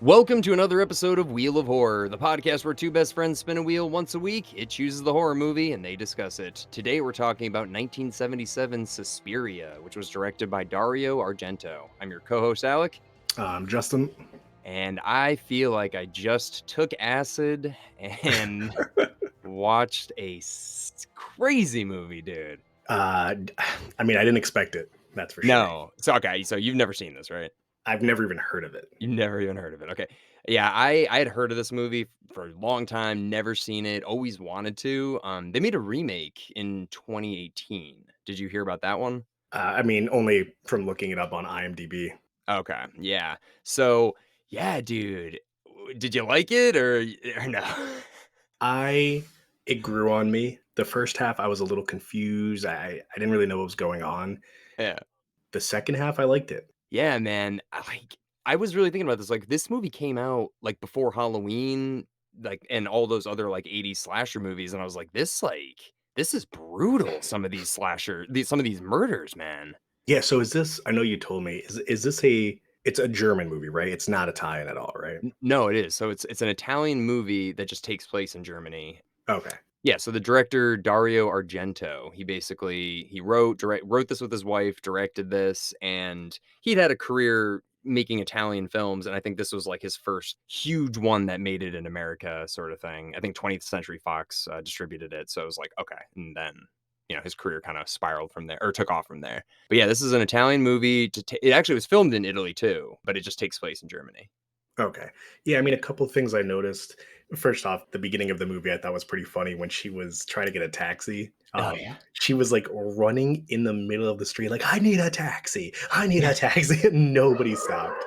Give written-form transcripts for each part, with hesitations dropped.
Welcome to another episode of Wheel of Horror, the podcast where two best friends spin a wheel once a week. It chooses the horror movie and they discuss it. Today we're talking about 1977's Suspiria, which was directed by Dario Argento. I'm your co-host Alec. Justin. And I feel like I just took acid and watched a crazy movie, dude. I didn't expect it. That's for sure. No. So you've never seen this, right? I've never even heard of it. You never even heard of it. Okay. Yeah, I had heard of this movie for a long time, never seen it, always wanted to. They made a remake in 2018. Did you hear about that one? Only from looking it up on IMDb. Okay. Yeah. So, yeah, dude. Did you like it or no? It grew on me. The first half I was a little confused. I didn't really know what was going on. Yeah. The second half I liked it. Yeah, man. I was really thinking about this. Like, this movie came out like before Halloween, like, and all those other like 80s slasher movies, and I was like, this is brutal. Some of these some of these murders, man. Yeah, so is this, I know you told me, is this it's a German movie, right? It's not Italian at all, right? No, it is. So it's an Italian movie that just takes place in Germany. Okay. Yeah, so the director Dario Argento, he wrote this with his wife, directed this, and he'd had a career making Italian films, and I think this was like his first huge one that made it in America, sort of thing. I think 20th Century Fox distributed it, so it was like, okay, and then his career kind of spiraled from there, or took off from there. But yeah, this is an Italian movie. It actually was filmed in Italy too, but it just takes place in Germany. Okay. Yeah, a couple of things I noticed. First off, the beginning of the movie I thought was pretty funny when she was trying to get a taxi. Oh yeah. She was like running in the middle of the street, like, I need a taxi. I need a taxi. And nobody stopped.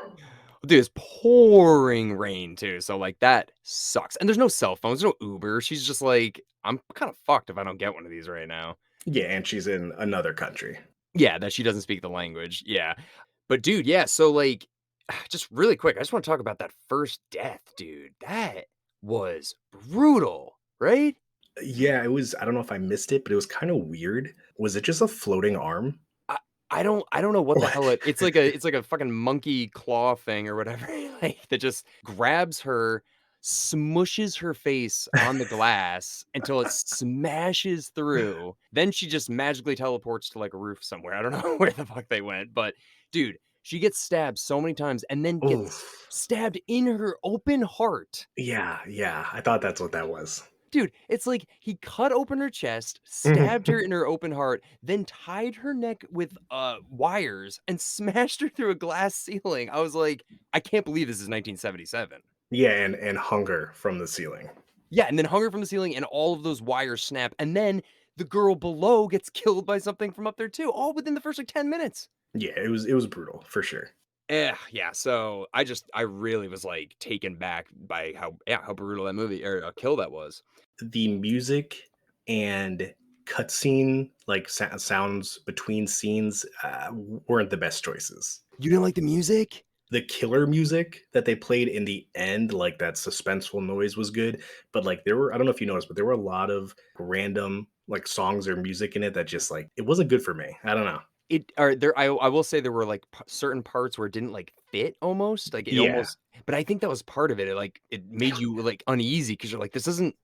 Dude, it's pouring rain too, so like that sucks. And there's no cell phones, no Uber. She's just like, I'm kind of fucked if I don't get one of these right now. Yeah, and she's in another country. Yeah, that she doesn't speak the language. Yeah. But dude, yeah, so like just really quick, I just want to talk about that first death, dude. That was brutal, right? Yeah, it was, I don't know if I missed it, but it was kind of weird. Was it just a floating arm? I don't know what the hell it's like a fucking monkey claw thing or whatever, like that just grabs her, smushes her face on the glass until it smashes through. Then she just magically teleports to like a roof somewhere. I don't know where the fuck they went, but dude, she gets stabbed so many times and then gets stabbed in her open heart. Yeah. I thought that's what that was. Dude, it's like he cut open her chest, stabbed her in her open heart, then tied her neck with wires and smashed her through a glass ceiling. I was like, I can't believe this is 1977. Yeah, and hung her from the ceiling. Yeah, and then hung her from the ceiling and all of those wires snap. And then the girl below gets killed by something from up there too, all within the first like 10 minutes. Yeah, it was brutal for sure. Yeah. So I really was like taken back by how brutal that movie or kill that was. The music and cutscene, like sounds between scenes, weren't the best choices. You didn't like the music? The killer music that they played in the end, like that suspenseful noise was good. But like I don't know if you noticed, but there were a lot of random like songs or music in it that just like, it wasn't good for me. I don't know. I will say there were like certain parts where it didn't like fit almost like it almost, but I think that was part of it. It made you like uneasy because you're like, this doesn't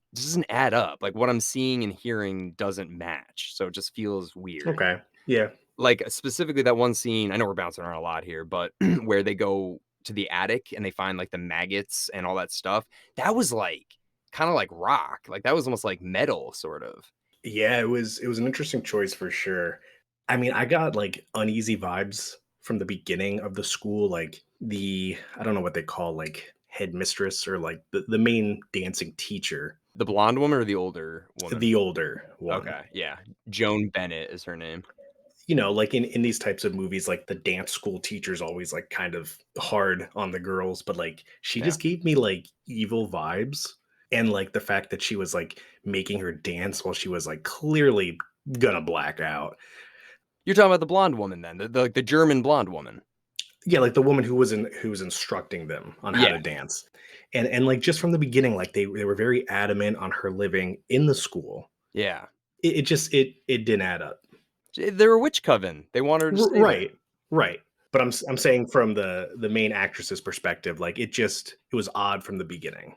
add up. Like what I'm seeing and hearing doesn't match. So it just feels weird. Okay. Yeah. Like specifically that one scene, I know we're bouncing around a lot here, but where they go to the attic and they find like the maggots and all that stuff. That was like kind of like rock. Like that was almost like metal sort of. Yeah, it was an interesting choice for sure. I got like uneasy vibes from the beginning of the school, like I don't know what they call like headmistress or like the main dancing teacher. The blonde woman or the older woman? The older one. Okay, yeah. Joan Bennett is her name. Like in these types of movies, like the dance school teacher's always like kind of hard on the girls, but like she just gave me like evil vibes. And like the fact that she was like making her dance while she was like clearly gonna black out. You're talking about the blonde woman then, the German blonde woman. Yeah, like the woman who was instructing them on how to dance. And like just from the beginning, like they were very adamant on her living in the school. Yeah. It just didn't add up. They're a witch coven. They want her to stay right. But I'm saying from the main actress's perspective, like, it was odd from the beginning.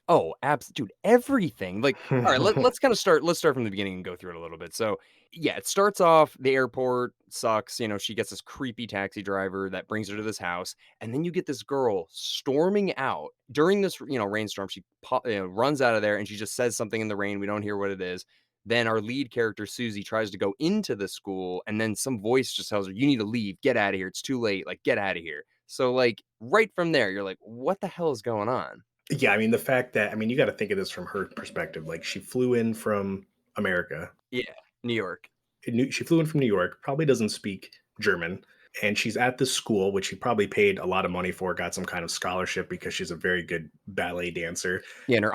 Oh, dude, everything. Like, all right, let's start from the beginning and go through it a little bit. So, yeah, it starts off the airport sucks, she gets this creepy taxi driver that brings her to this house, and then you get this girl storming out during this, rainstorm. She runs out of there and she just says something in the rain. We don't hear what it is. Then our lead character Susie tries to go into the school, and then some voice just tells her, "You need to leave. Get out of here. It's too late. Like, get out of here." So, like, right from there, you're like, "What the hell is going on?" Yeah, I mean, the fact that I mean, you gotta think of this from her perspective, like, she flew in from America, Yeah, New York. she flew in from New York, probably doesn't speak German, and she's at this school, which she probably paid a lot of money for, got some kind of scholarship because she's a very good ballet dancer. Yeah, and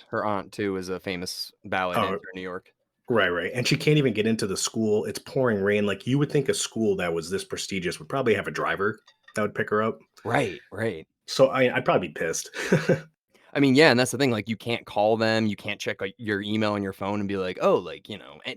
her aunt too is a famous ballet Oh, dancer in New York. right, right, and she can't even get into the school, it's pouring rain, like, you would think a school that was this prestigious would probably have a driver that would pick her up, Right, right. so I'd probably be pissed. I mean, yeah, and that's the thing, like, you can't call them, you can't check, like, your email on your phone and be like, "Oh," like,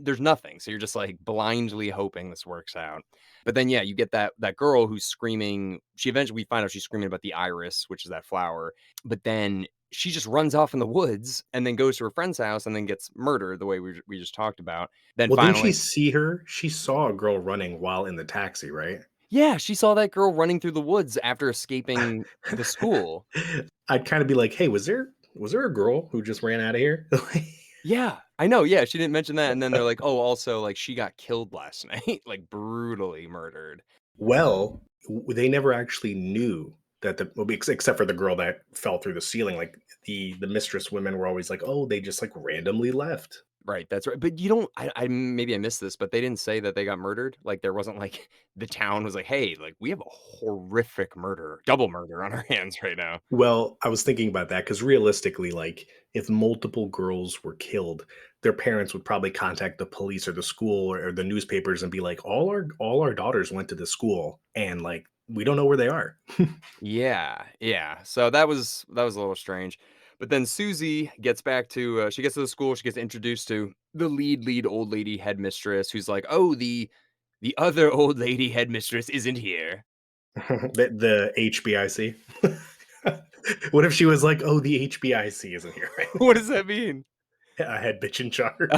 there's nothing, so you're just, like, blindly hoping this works out. But then, yeah, you get that girl who's screaming we find out she's screaming about the iris, which is that flower, but then she just runs off in the woods and then goes to her friend's house and then gets murdered the way we just talked about. Then Well, didn't she finally see her? She saw a girl running while in the taxi, right? Yeah, she saw that girl running through the woods after escaping the school. I'd kinda be like, "Hey, was there a girl who just ran out of here?" Yeah, I know, yeah, she didn't mention that, and then they're like, "Oh, also, like, she got killed last night, like, brutally murdered." Well, they never actually knew that except for the girl that fell through the ceiling, like, the mistress women were always like, "Oh, they just, like, randomly left." Right, that's right, but you don't I maybe I missed this, but they didn't say that they got murdered? Like, there wasn't, like the town was like, "Hey, like, we have a horrific double murder on our hands right now." Well, I was thinking about that because realistically, like, if multiple girls were killed, their parents would probably contact the police or the school or the newspapers and be like, "All our daughters went to this school, and, like, we don't know where they are." Yeah, yeah. So that was a little strange. But then Susie gets back to she gets to the school, she gets introduced to the lead old lady headmistress who's like, "Oh, the other old lady headmistress isn't here." The HBIC. What if she was like, "Oh, the HBIC isn't here right What does that mean? now. A head bitch in charge."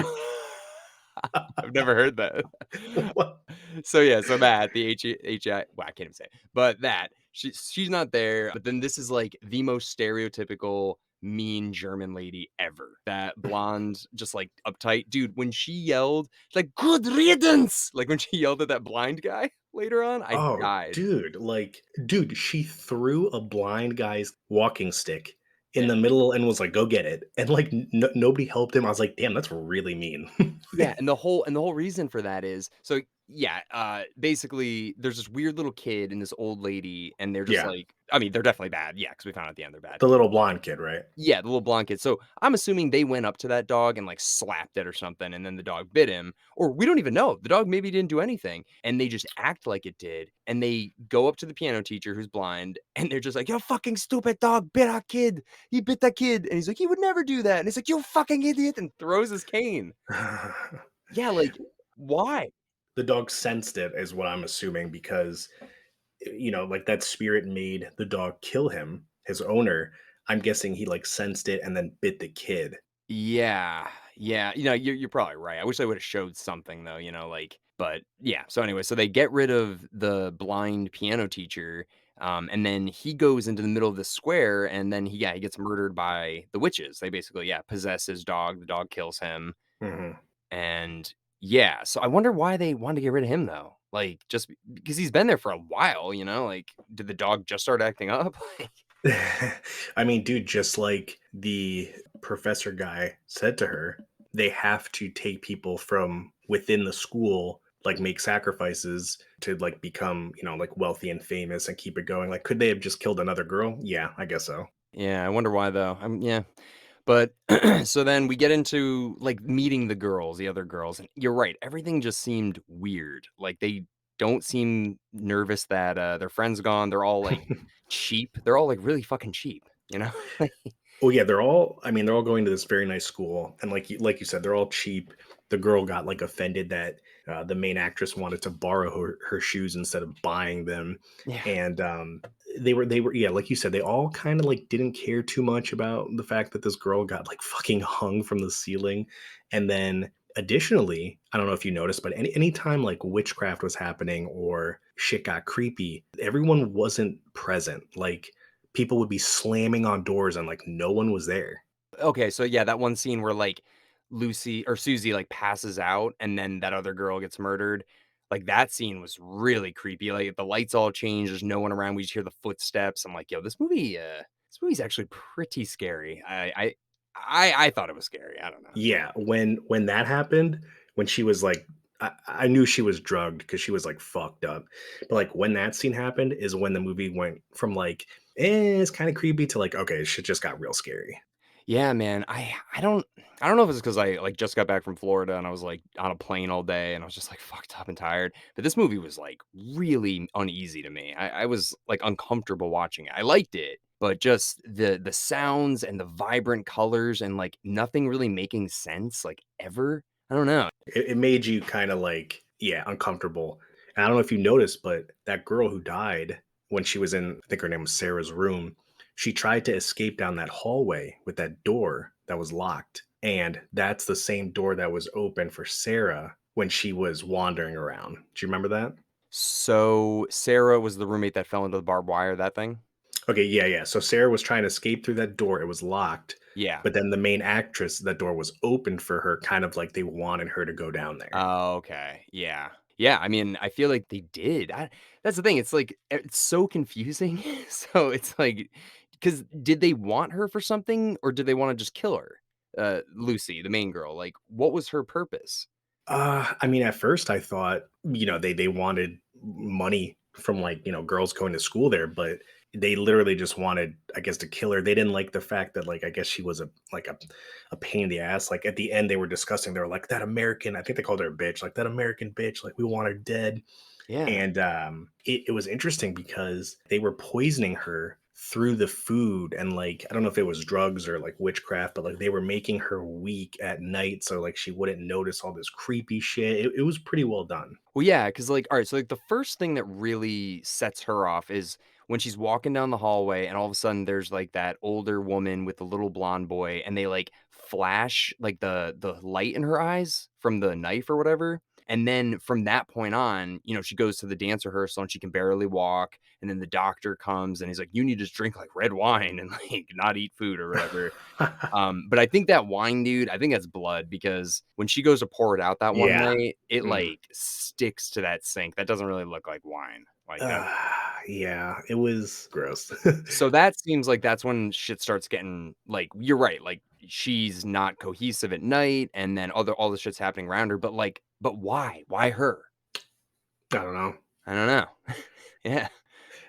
I've never heard that. What? So yeah, so that the HI well, I can't even say it, but that she's not there. But then this is like the most stereotypical mean German lady ever. That blonde, just like uptight dude. When she yelled, like "Good riddance," like when she yelled at that blind guy later on, I Oh, died. dude, she threw a blind guy's walking stick in Yeah. the middle and was like, "Go get it." And, like, nobody helped him. I was like, "Damn, that's really mean." Yeah, and the whole reason for that is so yeah, basically there's this weird little kid and this old lady, and they're just Yeah, like I mean, they're definitely bad, yeah, because we found out at the end they're bad. the little blonde kid, right? Yeah, the little blonde kid. So I'm assuming they went up to that dog and like slapped it or something, and then the dog bit him. Or we don't even know. The dog maybe didn't do anything. And they just act like it did. And they go up to the piano teacher who's blind, and they're just like, "You fucking stupid dog bit our kid. He bit that kid." And he's like, "He would never do that." And he's like, "You fucking idiot," and throws his cane. Yeah, like, why? The dog sensed it is what I'm assuming because, like, that spirit made the dog kill him, his owner. I'm guessing he, like, sensed it and then bit the kid. Yeah, yeah, you're probably right. I wish they would've showed something though, like but yeah, so anyway, so they get rid of the blind piano teacher, and then he goes into the middle of the square, and then he gets murdered by the witches. They basically, possess his dog, the dog kills him, Mhm. and yeah, so I wonder why they wanted to get rid of him though, like, just because he's been there for a while, like, did the dog just start acting up? Like I mean, dude, just like the professor guy said to her, they have to take people from within the school, like, make sacrifices to, like, become, like, wealthy and famous and keep it going. Like, could they have just killed another girl? Yeah, I guess so. Yeah, I wonder why though, yeah. But so then we get into, like, meeting the girls, the other girls, and you're right, everything just seemed weird. Like, they don't seem nervous that, their friend's gone. They're all, like, cheap. They're all, like, really fucking cheap, you know? Like Well, yeah, I mean, they're all going to this very nice school, and like you said, they're all cheap. The girl got, like, offended that The main actress wanted to borrow her shoes instead of buying them, Yeah. and they were yeah, like you said, they all kind of like didn't care too much about the fact that this girl got like fucking hung from the ceiling, and then additionally, I don't know if you noticed, but anytime like witchcraft was happening or shit got creepy, everyone wasn't present. Like people would be slamming on doors and like no one was there. Okay, so yeah, that one scene where, like, Lucy or Susie, like, passes out and then that other girl gets murdered, like, that scene was really creepy, like, the lights all change, there's no one around, we just hear the footsteps, I'm like, "Yo, this movie's actually pretty scary." I thought it was scary, I don't know. Yeah, when that happened, when she was like I knew she was drugged because she was like fucked up. But like when that scene happened is when the movie went from like, it's kind of creepy to like, okay, shit just got real scary. Yeah, man. I don't know if it's because I, like, just got back from Florida and I was, like, on a plane all day and I was just, like, fucked up and tired, but this movie was, like, really uneasy to me. I was, like, uncomfortable watching it. I liked it, but just the sounds and the vibrant colors and, like, nothing really making sense, like, ever. I don't know. It made you kind of like, yeah, uncomfortable. And I don't know if you noticed, but that girl who died when she was in, I think her name was Sarah's room, she tried to escape down that hallway with that door that was locked. And that's the same door that was open for Sarah when she was wandering around. Do you remember that? So, Sarah was the roommate that fell into the barbed wire, that thing? Okay, yeah, yeah. So Sarah was trying to escape through that door. It was locked, Yeah. but then the main actress, that door was open for her, kind of like they wanted her to go down there. Oh, okay. Yeah. Yeah, I mean, I feel like they did. That's the thing, it's like, it's so confusing. So, it's like, because did they want her for something, or did they wanna just kill her? Lucy, the main girl, like, what was her purpose? I mean, at first I thought, they wanted money from like, girls going to school there, but they literally just wanted, I guess, to kill her. They didn't like the fact that like I guess she was a pain in the ass. Like at the end they were discussing, they were like that American, I think they called her a bitch, like that American bitch, like we want her dead. Yeah. And it was interesting because they were poisoning her through the food and like I don't know if it was drugs or like witchcraft, but like they were making her weak at night so like she wouldn't notice all this creepy shit. It was pretty well done. Well, yeah, because like, alright, so, like, the first thing that really sets her off is when she's walking down the hallway and all of a sudden there's, like, that older woman with the little blonde boy, and they, like, flash, like, the light in her eyes from the knife or whatever, and then from that point on, she goes to the dance rehearsal and she can barely walk, and then the doctor comes and he's like, "You need to drink, like, red wine and, like, not eat food or whatever." But I think that wine, dude, I think that's blood because when she goes to pour it out that one Yeah. night, it, Mm. like, sticks to that sink. That doesn't really look like wine. Like, that Yeah, it was gross. so that seems like that's when shit starts getting like, you're right, like, she's not cohesive at night, and then all the shit's happening around her, but why? Why her? I don't know. I don't know. Yeah.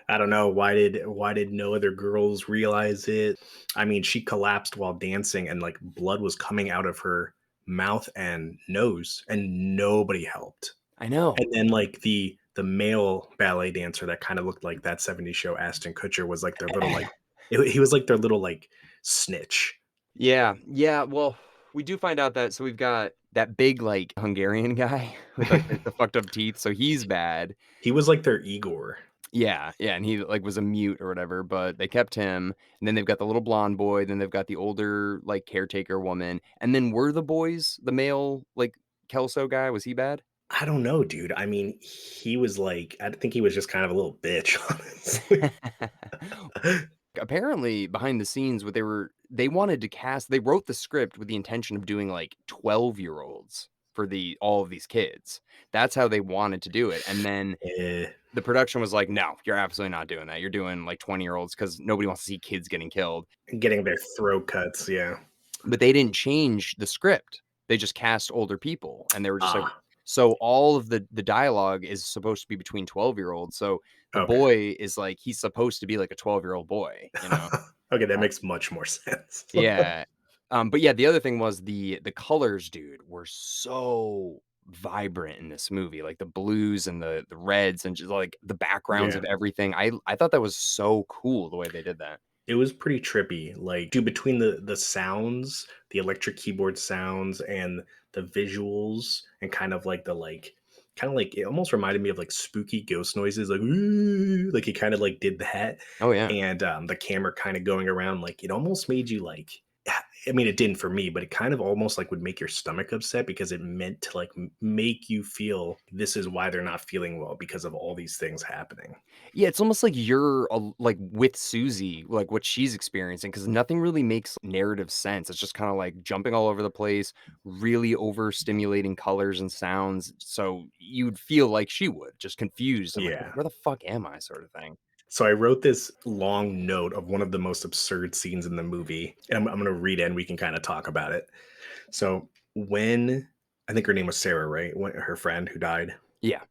I don't know why did no other girls realize it? I mean, she collapsed while dancing and like blood was coming out of her mouth and nose and nobody helped. I know. And then like the male ballet dancer that kind of looked like that 70s show Ashton Kutcher was like their little like he was like their little like snitch. Yeah, yeah, well, we do find out that so we've got that big, like, Hungarian guy with, like, the fucked up teeth, so he's bad. He was like their Igor. Yeah, yeah, and he, like, was a mute or whatever, but they kept him, and then they've got the little blonde boy, then they've got the older, like, caretaker woman, and then were the boys the male, like, Kelso guy, was he bad? I don't know, dude. I mean, he was like I think he was just kind of a little bitch, honestly. Apparently, behind the scenes, what they wanted to cast they wrote the script with the intention of doing, like, 12-year-olds for all of these kids. That's how they wanted to do it, and then Eh, the production was like, "No, you're absolutely not doing that. You're doing, like, 20-year-olds because nobody wants to see kids getting killed." getting their throat cuts, yeah. But they didn't change the script. They just cast older people, and they were just like Ah, so all of the dialogue is supposed to be between 12-year-olds, so the okay. boy is like he's supposed to be like a 12-year-old boy, you know? Okay, that Uh, makes much more sense. yeah. But yeah, the other thing was the colors, dude, were so vibrant in this movie, like the blues and the reds and just, like, the backgrounds Yeah. of everything. I thought that was so cool the way they did that. It was pretty trippy, like, dude, between the sounds, the electric keyboard sounds, and the visuals, and kind of like the, like, kinda like it almost reminded me of, like, spooky ghost noises, like, "Ooh," like, he kinda, like, did that, Oh, yeah. and, the camera kinda going around, like, it almost made you, like I mean, it didn't for me, but it kind of almost, like, would make your stomach upset because it meant to, like, m make you feel this is why they're not feeling well because of all these things happening. Yeah, it's almost like you're, like, with Susie, like, what she's experiencing, because nothing really makes narrative sense. It's just kinda, like, jumping all over the place, really overstimulating colors and sounds, so you'd feel like she would, just confused and like, Yeah. "Where the fuck am I?" sort of thing. So I wrote this long note of one of the most absurd scenes in the movie, and I'm gonna read it and we can kinda talk about it. So when I think her name was Sarah, right? When her friend who died. Yeah,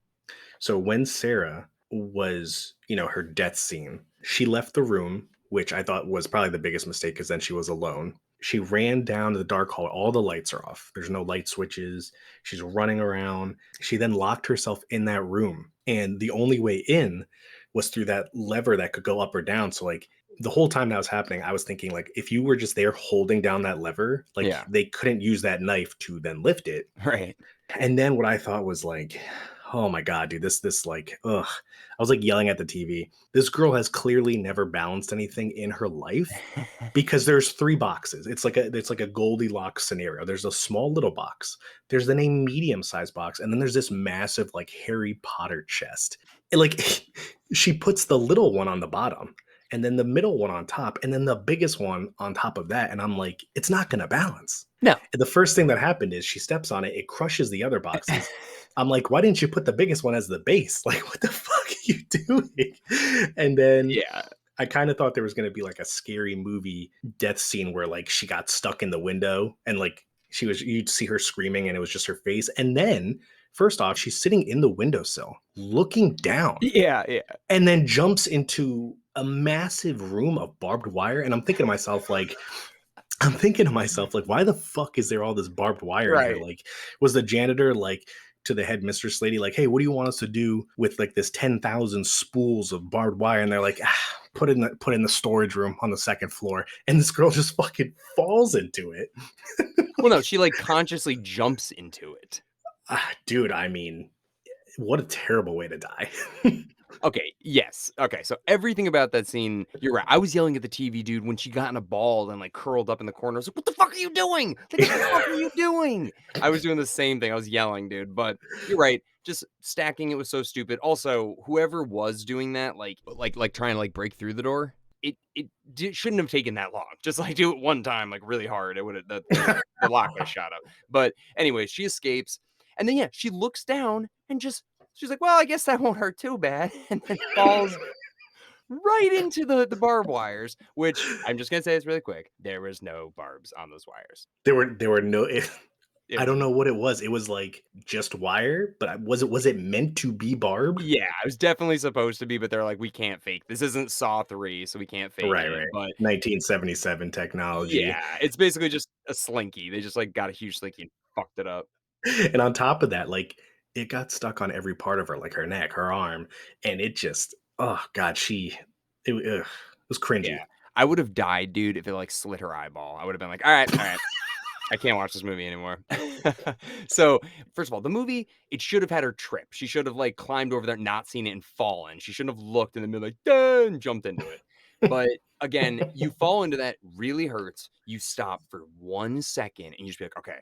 So when Sarah was, her death scene, she left the room, which I thought was probably the biggest mistake because then she was alone. She ran down to the dark hall. All the lights are off. There's no light switches. She's running around. She then locked herself in that room. And the only way in was through that lever that could go up or down. So, like, the whole time that was happening, I was thinking, like, if you were just there holding down that lever, like, yeah, they couldn't use that knife to then lift it. right. And then what I thought was like, oh my god, dude, this like, ugh. I was like yelling at the TV. This girl has clearly never balanced anything in her life because there's three boxes. It's like a Goldilocks scenario. There's a small little box. There's then a medium sized box, and then there's this massive like Harry Potter chest. And, like she puts the little one on the bottom, and then the middle one on top, and then the biggest one on top of that. And I'm like, it's not gonna balance. No. And the first thing that happened is she steps on it, it crushes the other boxes. I'm like, why didn't you put the biggest one as the base? Like, what the fuck are you doing? And then Yeah. I kind of thought there was going to be like a scary movie death scene where like she got stuck in the window and like you'd see her screaming and it was just her face. And then, first off, she's sitting in the windowsill looking down Yeah, yeah. and then jumps into a massive room of barbed wire. And I'm thinking to myself, like, why the fuck is there all this barbed wire in here? Right. Like, was the janitor like to the headmistress lady, like, hey, what do you want us to do with like this 10,000 spools of barbed wire? And they're like, put in the storage room on the second floor. And this girl just fucking falls into it. Well, no, she, like, consciously jumps into it. Dude, I mean, what a terrible way to die. Okay, yes. Okay, so everything about that scene, you're right. I was yelling at the TV, dude, when she got in a ball and, like, curled up in the corner. I was like, "What the fuck are you doing? Like, what the fuck are you doing?" I was doing the same thing. I was yelling, dude, but you're right. Just stacking it was so stupid. Also, whoever was doing that, like trying to, like, break through the door, shouldn't have taken that long. Just, like, do it one time, like, really hard. It would've the lock would've shot up. But anyway, she escapes, and then, yeah, she looks down and just she's like, "Well, I guess that won't hurt too bad," and then falls right into the barbed wires, which I'm just gonna say this really quick, there was no barbs on those wires. there were no It I was don't know what it was. It was like just wire, but was it meant to be barbed? yeah, it was definitely supposed to be, but they're like, "We can't fake this isn't Saw 3, so we can't fake Right, it," right. but 1977 technology. yeah, it's basically just a slinky. They just, like, got a huge slinky and fucked it up. And on top of that, like, it got stuck on every part of her, like her neck, her arm, and it just oh god, it was Yeah. cringy. I would have died, dude, if it, like, slit her eyeball. I would have been like, "Alright, alright. I can't watch this movie anymore." So, first of all, the movie, it should have had her trip. She should have, like, climbed over there, not seen it, and fallen. She shouldn't have looked and then been like, "Duh," and jumped into it. But, again, you fall into that, really hurts. You stop for 1 second, and you just be like, "Okay,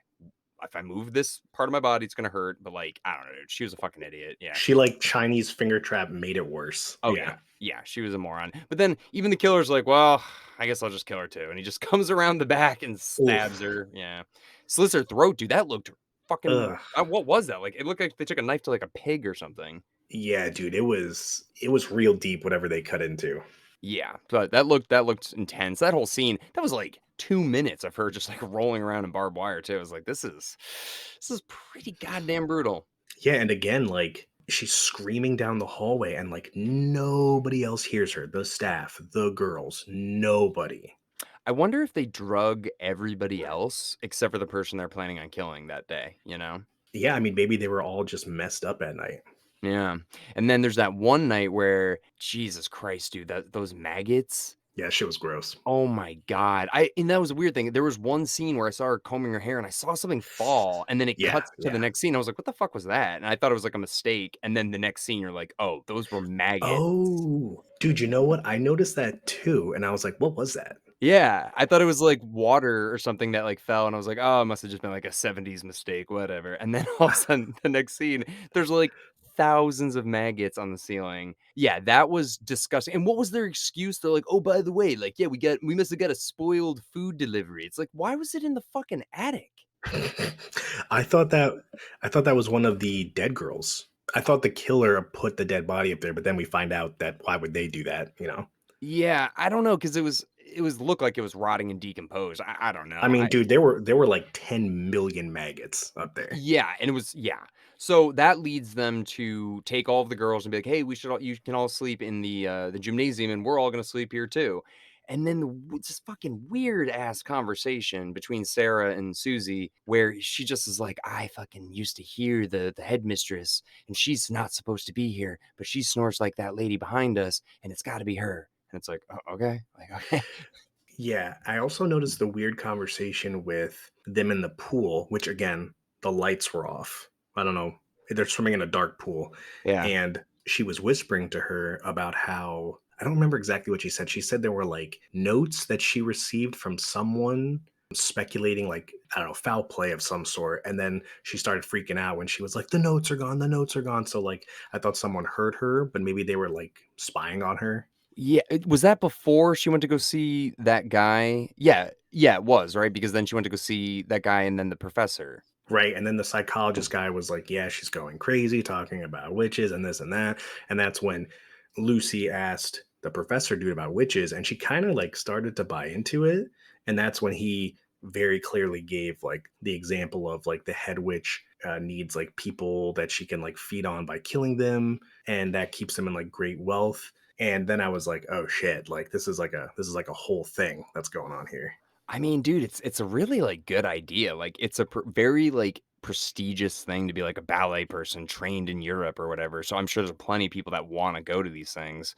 if I move this part of my body, it's gonna hurt," but, like, I don't know, dude. She was a fucking idiot. Yeah. She, like, Chinese finger trap made it worse. Oh, yeah. Yeah. Yeah, she was a moron. But then even the killer's like, "Well, I guess I'll just kill her too." And he just comes around the back and stabs Oof. her. Yeah. Slits her throat, dude. That looked fucking Ugh. what was that? Like, it looked like they took a knife to, like, a pig or something. Yeah, dude, it was real deep whatever they cut into. Yeah, but that looked intense. That whole scene, that was, like, 2 minutes of her just, like, rolling around in barbed wire too. I was like, "This is pretty goddamn brutal." Yeah, and again, like, she's screaming down the hallway and, like, nobody else hears her. The staff, the girls, nobody. I wonder if they drug everybody else except for the person they're planning on killing that day, you know? Yeah, I mean, maybe they were all just messed up at night. Yeah, and then there's that one night where Jesus Christ, dude, those maggots, Yeah, shit was gross. Oh my god. I and that was a weird thing. There was one scene where I saw her combing her hair and I saw something fall, and then it Yeah, cuts to the yeah. next scene. I was like, "What the fuck was that?" And I thought it was like a mistake, and then the next scene, you're like, "Oh, those were maggots." Oh, dude, you know what? I noticed that too, and I was like, "What was that?" Yeah, I thought it was like water or something that like fell, and I was like, "Oh, it must have just been like a '70s mistake, whatever." And then all of a sudden, the next scene, there's like thousands of maggots on the ceiling. Yeah, that was disgusting. And what was their excuse? They're like, "Oh, by the way, like, yeah, we must have got a spoiled food delivery." It's like, why was it in the fucking attic? I thought that I thought that was one of the dead girls. I thought the killer put the dead body up there, but then we find out that why would they do that, you know? Yeah, I don't know because it was looked like it was rotting and decomposed. I don't I know. mean, dude, there were like 10 million maggots up there. Yeah, and it was yeah. So that leads them to take all of the girls and be like, "Hey, we should all you can all sleep in the gymnasium, and we're all gonna sleep here too." And then this fucking weird ass conversation between Sarah and Susie, where she just is like, "I fucking used to hear the headmistress, and she's not supposed to be here, but she snores like that lady behind us, and it's got to be her." And it's like, "Oh, okay, like okay, Yeah, I also noticed the weird conversation with them in the pool, which again, the lights were off. I don't know. They're swimming in a dark pool. yeah." And she was whispering to her about how I don't remember exactly what she said. She said there were like notes that she received from someone speculating like, I don't know, foul play of some sort. And then she started freaking out when she was like, the notes are gone, the notes are gone. So like I thought someone heard her, but maybe they were like spying on her. Yeah, was that before she went to go see that guy? Yeah, yeah, it was, right? Because then she went to go see that guy and then the professor. Right, and then the psychologist guy was like, "Yeah, she's going crazy talking about witches and this and that." And that's when Lucy asked the professor dude about witches, and she kind of like started to buy into it. And that's when he very clearly gave like the example of like the head witch needs like people that she can like feed on by killing them, and that keeps them in like great wealth. And then I was like, "Oh shit! Like this is like a whole thing that's going on here." I mean, dude, it's a really, like, good idea, like, it's a very, like, prestigious thing to be, like, a ballet person trained in Europe or whatever, so I'm sure there's plenty of people that wanna go to these things,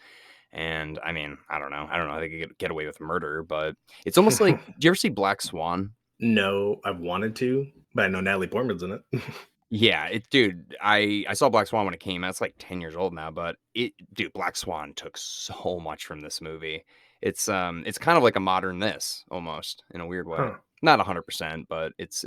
and, I mean, I don't know how they could get away with murder, but it's almost like do you ever see Black Swan? No, I've wanted to, but I know Natalie Portman's in it. Yeah, dude, I saw Black Swan when it came out. It's like 10 years old now, but dude, Black Swan took so much from this movie. It's kind of like a modern this almost in a weird way. Huh. Not 100%, but it's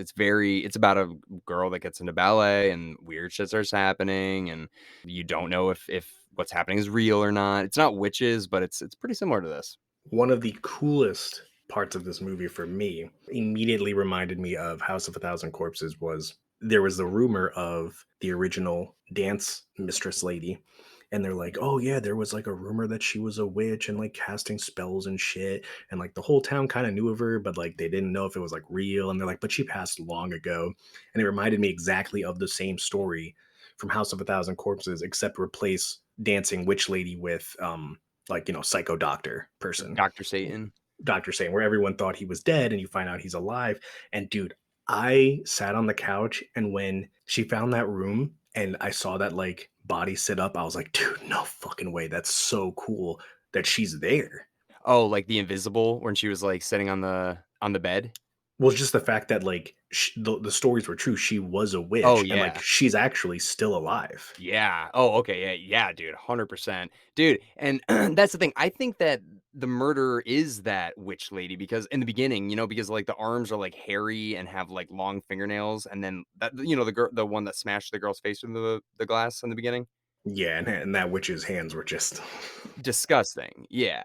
about a girl that gets into ballet and weird shit starts happening and you don't know if what's happening is real or not. It's not witches, but it's pretty similar to this. One of the coolest parts of this movie for me immediately reminded me of House of a Thousand Corpses was there was the rumor of the original dance mistress lady. And they're like, oh yeah, there was like a rumor that she was a witch and like casting spells and shit. And like the whole town kind of knew of her, but like they didn't know if it was like real. And they're like, but she passed long ago. And it reminded me exactly of the same story from House of a Thousand Corpses, except replace dancing witch lady with like, psycho doctor person. Dr. Satan. Doctor saying where everyone thought he was dead and you find out he's alive. And dude, I sat on the couch and when she found that room and I saw that like body sit up, I was like, dude, no fucking way. That's so cool that she's there. Oh, like the invisible when she was like sitting on the bed? Well, just the fact that like the stories were true. She was a Oh witch and like yeah. she's actually still alive. Yeah. Oh, okay. Yeah, yeah, dude, 100%. Dude, and that's the thing. I think that the murderer is that witch lady because in the beginning, because like the arms are like hairy and have like long fingernails, and then the one that smashed the girl's face with the glass in the beginning. Yeah, and that witch's hands were just Disgusting. Yeah.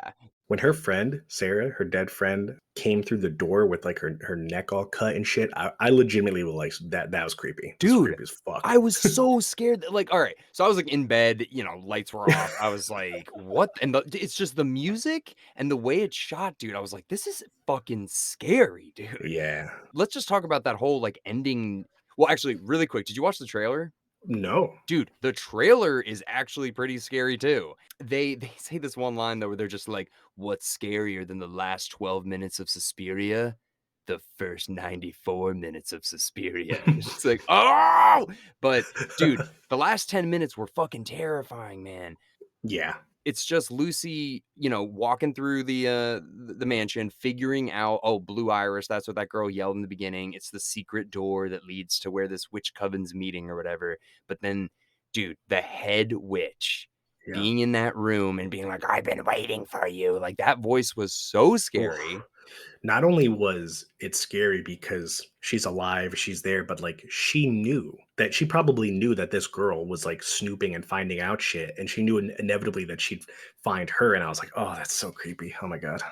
when her friend, Sarah, her dead friend, came through the door with like her neck all cut and shit, I legitimately was like, that was creepy. This is Dude, creepy as fuck. I was so scared that like, all right, so I was like in bed, lights were off. I was like, what? And it's just the music and the way it's shot, dude. I was like, this is fucking scary, dude. Yeah. Let's just talk about that whole like ending. Well, actually, really quick, did you watch the trailer? No. Dude, the trailer is actually pretty scary too. They say this one line though where they're just like, "What's scarier than the last 12 minutes of Suspiria? The first 94 minutes of Suspiria." And it's just like, "Oh!" But dude, the last 10 minutes were fucking terrifying, man. Yeah. It's just Lucy, walking through the mansion, figuring out, oh, Blue Iris, that's what that girl yelled in the beginning. It's the secret door that leads to where this witch coven's meeting or whatever. But then, dude, the head witch Yeah. being in that room and being like, "I've been waiting for you." Like that voice was so Oof. scary. Not only was it scary because she's alive, she's there, but like she probably knew that this girl was like snooping and finding out shit, and she knew inevitably that she'd find her. And I was like, oh, that's so creepy. Oh my god.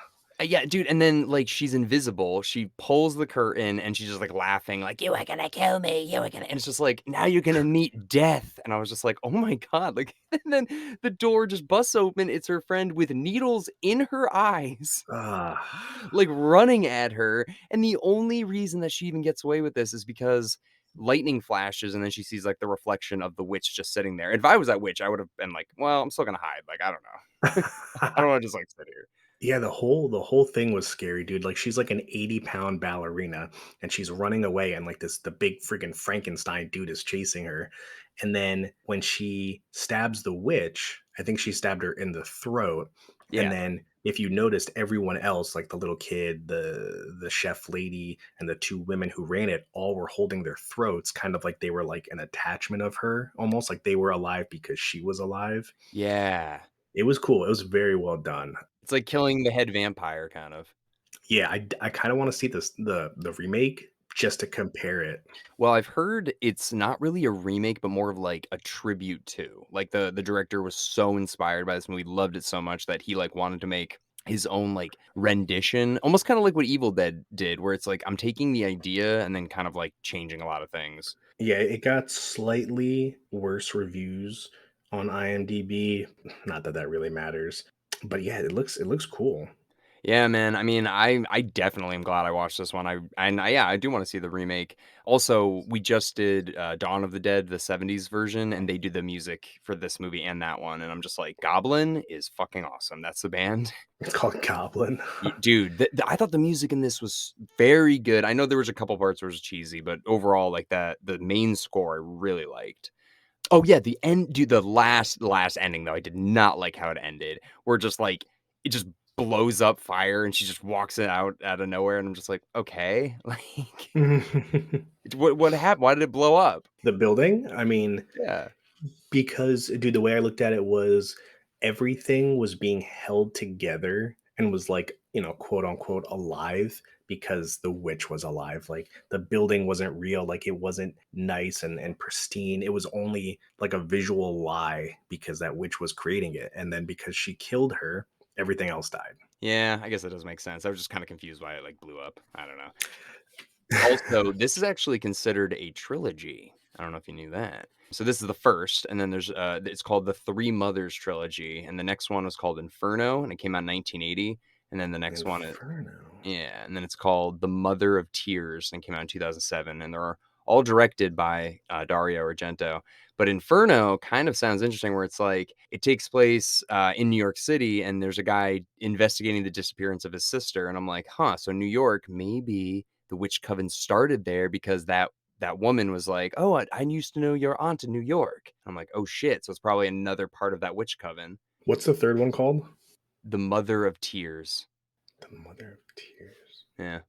Yeah, dude, and then, like, she's invisible, she pulls the curtain, and she's just, like, laughing, like, "You were gonna kill me, you were gonna," and it's just like, "Now you're gonna meet death," and I was just like, "Oh my god," like, and then the door just busts open, it's her friend with needles in her eyes, Ah. like, running at her, and the only reason that she even gets away with this is because lightning flashes, and then she sees, like, the reflection of the witch just sitting there. If I was that witch, I would've been like, "Well, I'm still gonna hide," like, I don't know. I don't wanna just, like, sit here. Yeah, the whole thing was scary, dude. Like she's like an 80-pound ballerina and she's running away and like the big freaking Frankenstein dude is chasing her. And then when she stabs the witch, I think she stabbed her in the throat. And Yeah. then if you noticed everyone else, like the little kid, the chef lady, and the two women who ran it, all were holding their throats, kind of like they were like an attachment of her, almost like they were alive because she was alive. Yeah. It was cool. It was very well done. It's like killing the head vampire, kind of. Yeah, I kinda wanna see the remake just to compare it. Well, I've heard it's not really a remake, but more of like a tribute to. Like the director was so inspired by this movie, loved it so much that he like wanted to make his own like rendition, almost kind of like what Evil Dead did, where it's like I'm taking the idea and then kind of like changing a lot of things. Yeah, it got slightly worse reviews on IMDb, not that that really matters, but yeah, it looks cool. Yeah, man. I mean, I definitely am glad I watched this one. Yeah, I do want to see the remake. Also, we just did Dawn of the Dead, the '70s version, and they do the music for this movie and that one. And I'm just like, Goblin is fucking awesome. That's the band. It's called Goblin. Dude, I thought the music in this was very good. I know there was a couple parts where it was cheesy, but overall, like that, the main score I really liked. Oh yeah, the end, dude. The last ending though, I did not like how it ended. Where just like it just blows up fire and she just walks it out of nowhere, and I'm just like, okay, like what happened? Why did it blow up? The building? I mean, Yeah, because, dude, the way I looked at it was everything was being held together and was like, quote unquote alive because the witch was alive. Like the building wasn't real, like it wasn't nice and pristine. It was only like a visual lie because that witch was creating it. And then because she killed her, everything else died. yeah. I guess that does make sense. I was just kind of confused why it like blew up. I don't know. Also, this is actually considered a trilogy. I don't know if you knew that. So this is the first, and then there's it's called the Three Mothers trilogy, and the next one was called Inferno, and it came out in 1980, and then the next one, Inferno. yeah, and then it's called The Mother of Tears and came out in 2007, and they're all directed by Dario Argento. But Inferno kind of sounds interesting, where it's like it takes place in New York City, and there's a guy investigating the disappearance of his sister, and I'm like, huh, so New York, maybe the witch coven started there because that woman was like, oh, I used to know your aunt in New York. I'm like, oh shit, so it's probably another part of that witch coven, What's the third one called? the Mother of Tears. The Mother of Tears. Yeah.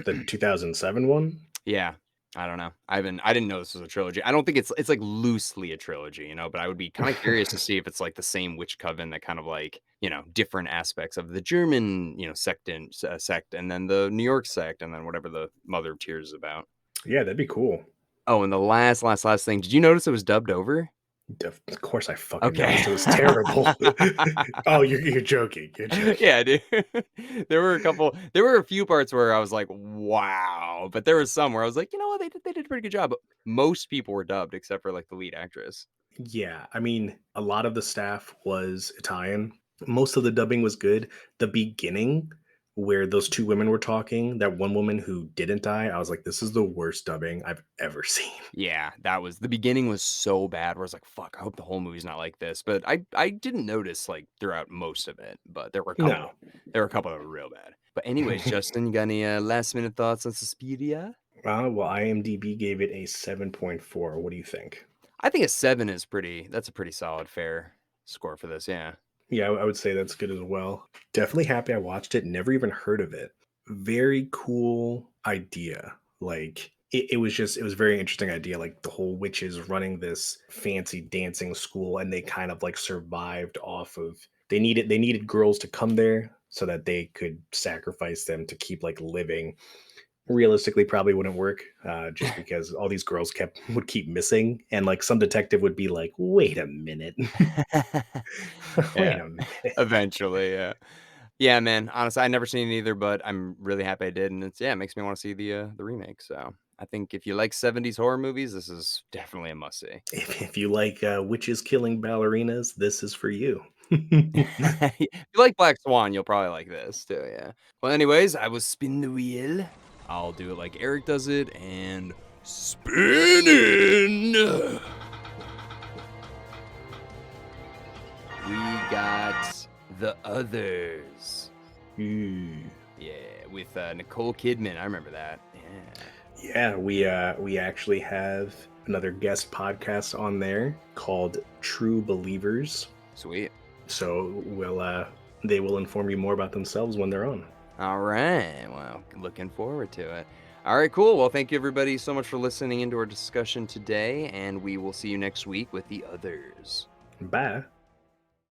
The 2007 one? Yeah, I don't know. I didn't know this was a trilogy. I don't think it's like loosely a trilogy, but I would be kind of curious to see if it's like the same witch coven that kind of like, different aspects of the German, sect and then the New York sect and then whatever the Mother of Tears is about. Yeah, that'd be cool. Oh, and the last thing. Did you notice it was dubbed over? Of course, I fucking Okay. noticed it was terrible. Oh, you're joking. You're joking. Yeah, dude. There were a few parts where I was like, "Wow," but there was some where I was like, "You know what? They did a pretty good job." Most people were dubbed except for, like, the lead actress. Yeah, I mean, a lot of the staff was Italian. Most of the dubbing was good. The beginning, where those two women were talking, that one woman who didn't die, I was like, this is the worst dubbing I've ever seen. Yeah, that was the beginning was so bad where I was like, "Fuck, I hope the whole movie's not like this." But I didn't notice, like, throughout most of it, but No. there were a couple that were real bad. But anyways, Justin, you got any, last minute thoughts on Suspiria? Well, IMDb gave it a 7.4. What do you think? I think a 7 is that's a pretty solid, fair score for this, yeah. Yeah, I would say that's good as well. Definitely happy I watched it, never even heard of it. Very cool idea. Like, it was just it was a very interesting idea, like, the whole witches running this fancy dancing school, and they kind of, like, survived off of they needed girls to come there so that they could sacrifice them to keep, like, living. Realistically, probably wouldn't work, just because all these girls kept would keep missing, and, like, some detective would be like, "Wait a minute. Wait Yeah, a minute." eventually, yeah. Yeah, man, honestly, I never seen it either, but I'm really happy I did, and it's yeah, it makes me wanna see the remake, so I think if you like '70s horror movies, this is definitely a must-see. If you like, witches killing ballerinas, this is for you. If you like Black Swan, you'll probably like this too, yeah. Well, anyways, I will spin the wheel. I'll do it like Eric does it, and spinning! We got The Others. Ooh. Yeah, with, Nicole Kidman, I remember that, yeah. Yeah, we actually have another guest podcast on there called True Believers. Sweet. So they will inform you more about themselves when they're on. All right. Well, looking forward to it. All right, cool. Well, thank you everybody so much for listening into our discussion today, and we will see you next week with the others. Bye.